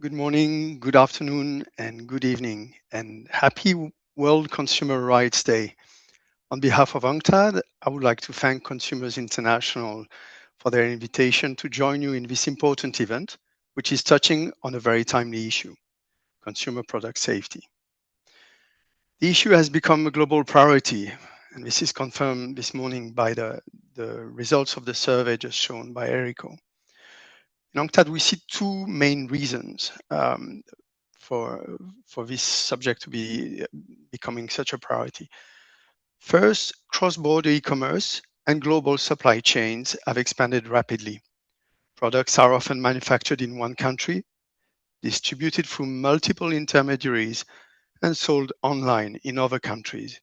Good morning, good afternoon, and good evening, and happy World Consumer Rights Day. On behalf of UNCTAD, I would like to thank Consumers International for their invitation to join you in this important event, which is touching on a very timely issue, consumer product safety. The issue has become a global priority, and this is confirmed this morning by the results of the survey just shown by Erico. In UNCTAD, we see two main reasons for this subject to be becoming such a priority. First, cross-border e-commerce and global supply chains have expanded rapidly. Products are often manufactured in one country, distributed through multiple intermediaries, and sold online in other countries,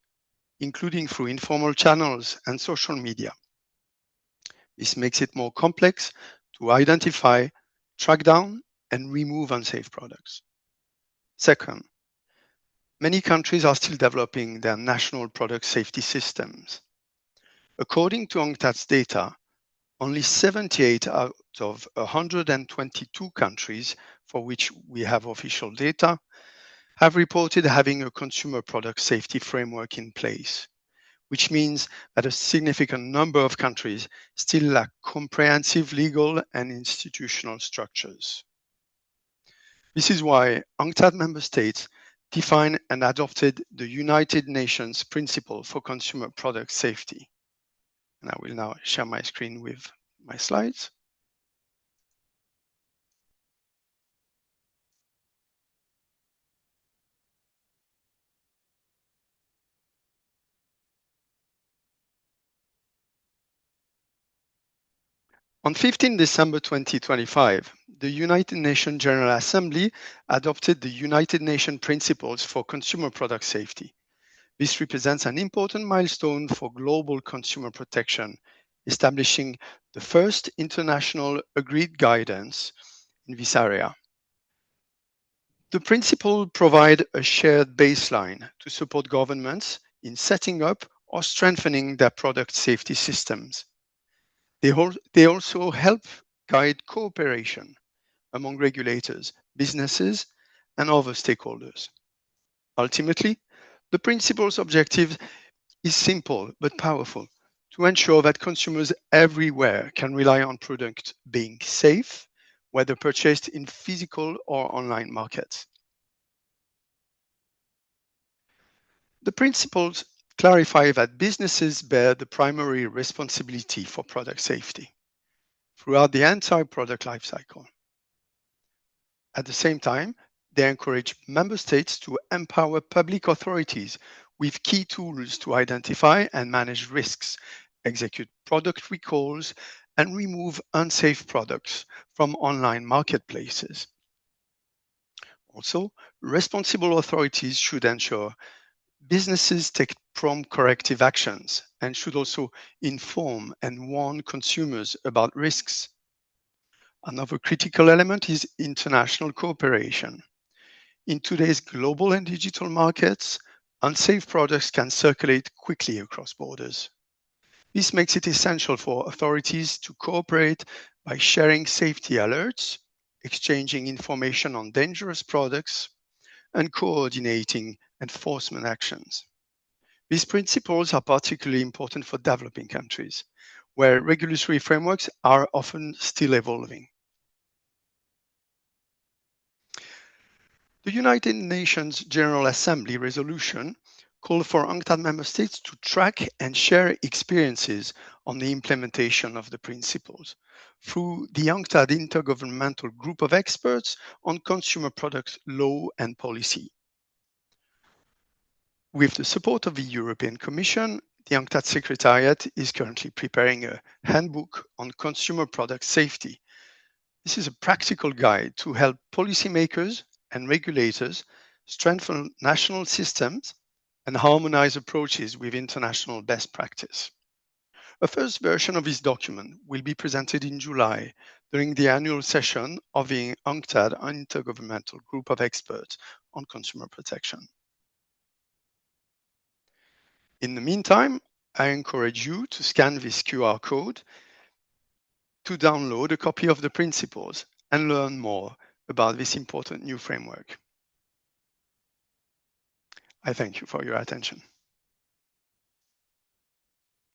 including through informal channels and social media. This makes it more complex to identify, track down, and remove unsafe products. Second, many countries are still developing their national product safety systems. According to UNCTAD's data, only 78 out of 122 countries for which we have official data have reported having a consumer product safety framework in place, which means that a significant number of countries still lack comprehensive legal and institutional structures. This is why UNCTAD member states defined and adopted the United Nations Principle for Consumer Product Safety. And I will now share my screen with my slides. On 15 December 2025, the United Nations General Assembly adopted the United Nations Principles for Consumer Product Safety. This represents an important milestone for global consumer protection, establishing the first international agreed guidance in this area. The principles provide a shared baseline to support governments in setting up or strengthening their product safety systems. They also help guide cooperation among regulators, businesses, and other stakeholders. Ultimately, the principle's objective is simple but powerful: to ensure that consumers everywhere can rely on products being safe, whether purchased in physical or online markets. The principles clarify that businesses bear the primary responsibility for product safety throughout the entire product lifecycle. At the same time, they encourage member states to empower public authorities with key tools to identify and manage risks, execute product recalls, and remove unsafe products from online marketplaces. Also, responsible authorities should ensure businesses take prompt corrective actions and should also inform and warn consumers about risks. Another critical element is international cooperation. In today's global and digital markets, unsafe products can circulate quickly across borders. This makes it essential for authorities to cooperate by sharing safety alerts, exchanging information on dangerous products, and coordinating enforcement actions. These principles are particularly important for developing countries, where regulatory frameworks are often still evolving. The United Nations General Assembly resolution called for UNCTAD member states to track and share experiences on the implementation of the principles through the UNCTAD Intergovernmental Group of Experts on Consumer Products Law and Policy. With the support of the European Commission, the UNCTAD Secretariat is currently preparing a handbook on consumer product safety. This is a practical guide to help policymakers and regulators strengthen national systems and harmonize approaches with international best practice. A first version of this document will be presented in July during the annual session of the UNCTAD Intergovernmental Group of Experts on Consumer Protection. In the meantime, I encourage you to scan this QR code to download a copy of the principles and learn more about this important new framework. I thank you for your attention.